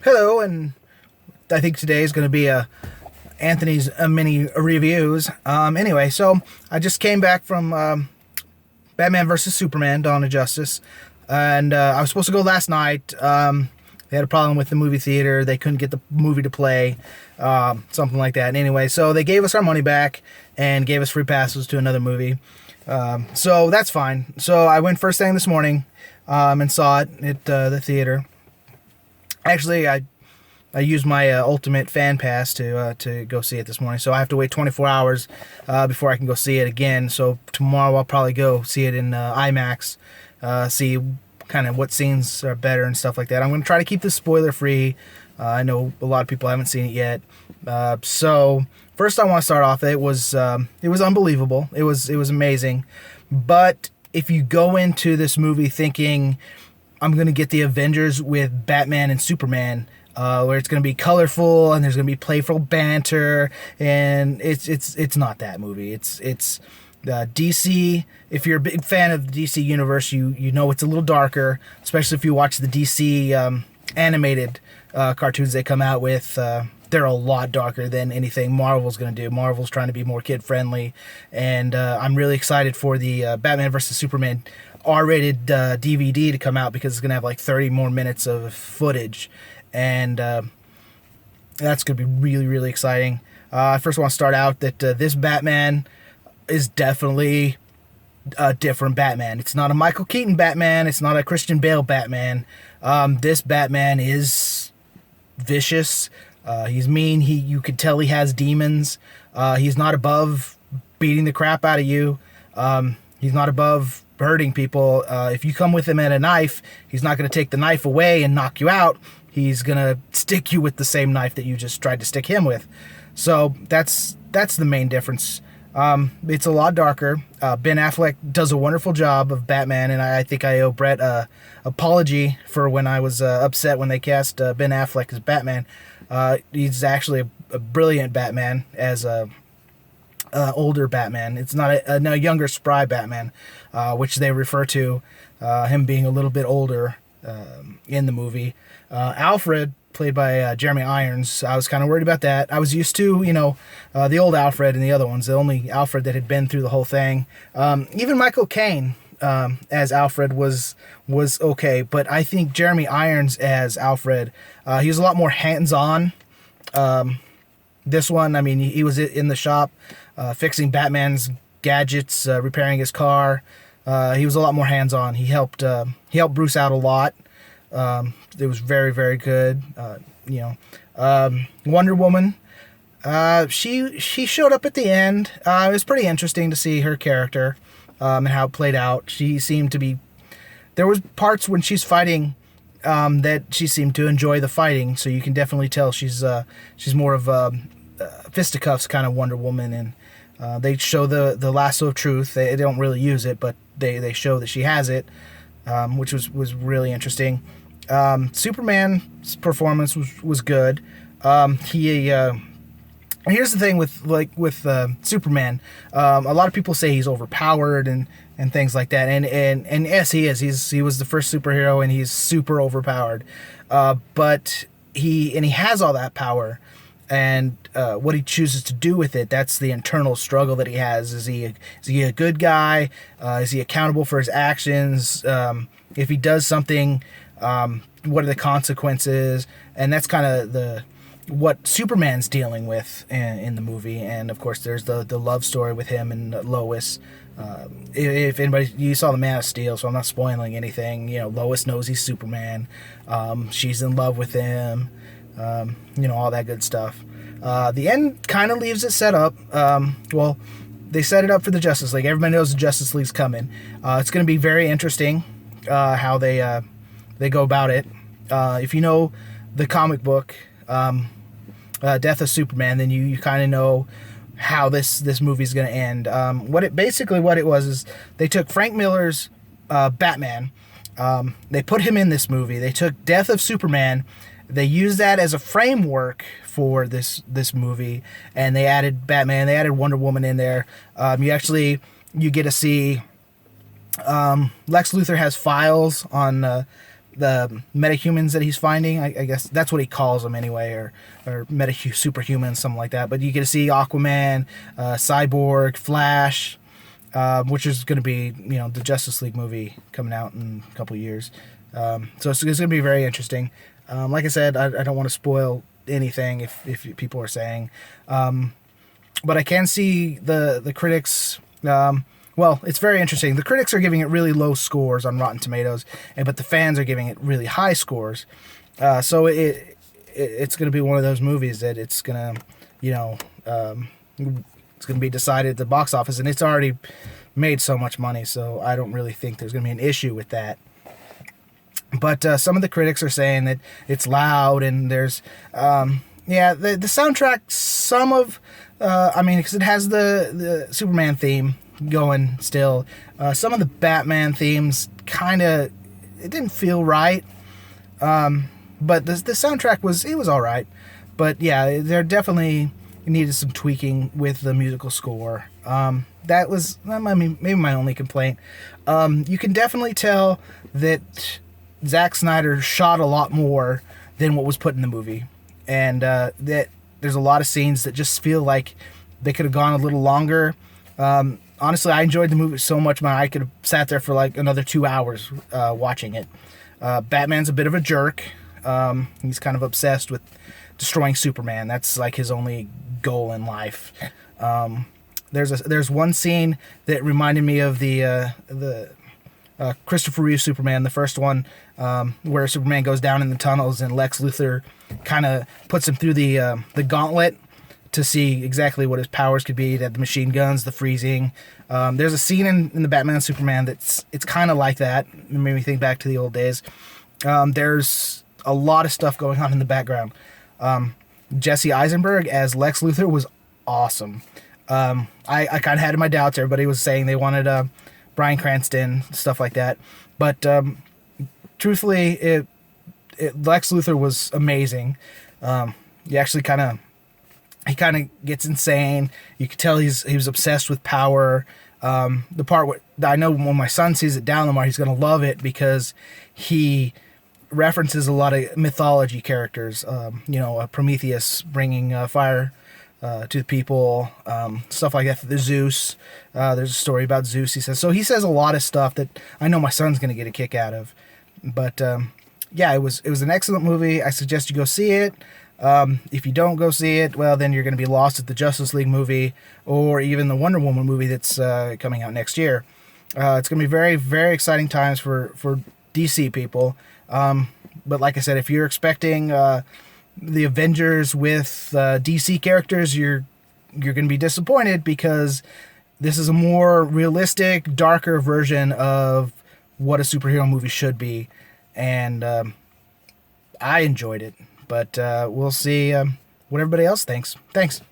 Hello, and I think today is going to be Anthony's mini reviews. Anyway, so I just came back from Batman vs Superman: Dawn of Justice, and I was supposed to go last night. They had a problem with the movie theater; they couldn't get the movie to play, something like that. Anyway, so they gave us our money back and gave us free passes to another movie. So that's fine. So I went first thing this morning and saw it at the theater. Actually, I used my Ultimate Fan Pass to go see it this morning, so I have to wait 24 hours before I can go see it again. So tomorrow I'll probably go see it in IMAX, see kind of what scenes are better and stuff like that. I'm going to try to keep this spoiler free. I know a lot of people haven't seen it yet. So first I want to start off. It was unbelievable. It was amazing. But if you go into this movie thinking I'm going to get the Avengers with Batman and Superman, where it's going to be colorful and there's going to be playful banter, and it's not that movie. It's DC. If you're a big fan of the DC universe, you know it's a little darker, especially if you watch the DC animated cartoons they come out with. They're a lot darker than anything Marvel's going to do. Marvel's trying to be more kid-friendly, and I'm really excited for the Batman vs. Superman R-rated DVD to come out, because it's going to have like 30 more minutes of footage, and that's going to be really, really exciting. I first want to start out that this Batman is definitely a different Batman. It's not a Michael Keaton Batman. It's not a Christian Bale Batman. This Batman is vicious. He's mean. You could tell he has demons. He's not above beating the crap out of you. He's not above hurting people. If you come with him at a knife, he's not going to take the knife away and knock you out. He's going to stick you with the same knife that you just tried to stick him with. So that's the main difference. It's a lot darker. Ben Affleck does a wonderful job of Batman, and I think I owe Brett an apology for when I was upset when they cast Ben Affleck as Batman. He's actually a brilliant Batman as a older Batman. It's not a younger, spry Batman, which they refer to him being a little bit older in the movie. Alfred, played by Jeremy Irons, I was kind of worried about that. I was used to, the old Alfred and the other ones, the only Alfred that had been through the whole thing. Even Michael Caine as Alfred was okay, but I think Jeremy Irons as Alfred, he was a lot more hands-on. This one, I mean, he was in the shop fixing Batman's gadgets, repairing his car. He was a lot more hands-on. He helped Bruce out a lot. It was very, very good. Wonder Woman, she showed up at the end. It was pretty interesting to see her character and how it played out. She seemed to be... There was parts when she's fighting that she seemed to enjoy the fighting, so you can definitely tell she's more of a fisticuffs kind of Wonder Woman, and they show the lasso of truth. They don't really use it, but they show that she has it, which was really interesting. Superman's performance was good. Here's the thing with Superman. A lot of people say he's overpowered and things like that. And yes, he is. He was the first superhero, and he's super overpowered. But he has all that power, and what he chooses to do with it, that's the internal struggle that he has. Is he a good guy? Is he accountable for his actions? If he does something, what are the consequences? And that's kind of what Superman's dealing with in the movie. And of course there's the love story with him and Lois. If anybody, you saw the Man of Steel, so I'm not spoiling anything. Lois knows he's Superman. She's in love with him. All that good stuff. The end kind of leaves it set up. Well, they set it up for the Justice League. Everybody knows the Justice League's coming. It's going to be very interesting how they go about it. If you know the comic book, Death of Superman, then you kind of know how this movie's going to end. What it was is they took Frank Miller's Batman, they put him in this movie. They took Death of Superman, they used that as a framework for this movie, and they added Batman, they added Wonder Woman in there. You get to see Lex Luthor has files on the metahumans that he's finding. I guess that's what he calls them anyway, or superhumans, something like that. But you get to see Aquaman, Cyborg, Flash, which is going to be, the Justice League movie coming out in a couple of years. So it's going to be very interesting. Like I said, I don't want to spoil anything if people are saying, but I can see the critics. Well, it's very interesting. The critics are giving it really low scores on Rotten Tomatoes, but the fans are giving it really high scores. So it's going to be one of those movies that it's going to, it's going to be decided at the box office, and it's already made so much money, so I don't really think there's going to be an issue with that. But some of the critics are saying that it's loud, and there's, the soundtrack, because it has the Superman theme going still. Some of the Batman themes it didn't feel right. But the soundtrack was all right. But yeah, there definitely needed some tweaking with the musical score. That was, maybe my only complaint. You can definitely tell that Zack Snyder shot a lot more than what was put in the movie. And that there's a lot of scenes that just feel like they could have gone a little longer. Honestly, I enjoyed the movie so much, I could have sat there for like another 2 hours watching it. Batman's a bit of a jerk. He's kind of obsessed with destroying Superman. That's like his only goal in life. There's one scene that reminded me of the Christopher Reeve Superman, the first one, where Superman goes down in the tunnels and Lex Luthor kind of puts him through the gauntlet to see exactly what his powers could be. The machine guns, the freezing. There's a scene in the Batman Superman it's kind of like that. It made me think back to the old days. There's a lot of stuff going on in the background. Jesse Eisenberg as Lex Luthor was awesome. I kind of had my doubts. Everybody was saying they wanted Bryan Cranston, stuff like that. But truthfully, Lex Luthor was amazing. He actually kind of gets insane. You could tell he was obsessed with power. The part I know when my son sees it down the line, he's going to love it because he references a lot of mythology characters. Prometheus bringing fire to the people, stuff like that. The Zeus. There's a story about Zeus. He says a lot of stuff that I know my son's going to get a kick out of. But it was an excellent movie. I suggest you go see it. If you don't go see it, well, then you're going to be lost at the Justice League movie or even the Wonder Woman movie that's coming out next year. It's going to be very, very exciting times for DC people. But like I said, if you're expecting the Avengers with DC characters, you're going to be disappointed because this is a more realistic, darker version of what a superhero movie should be. And I enjoyed it. But we'll see what everybody else thinks. Thanks.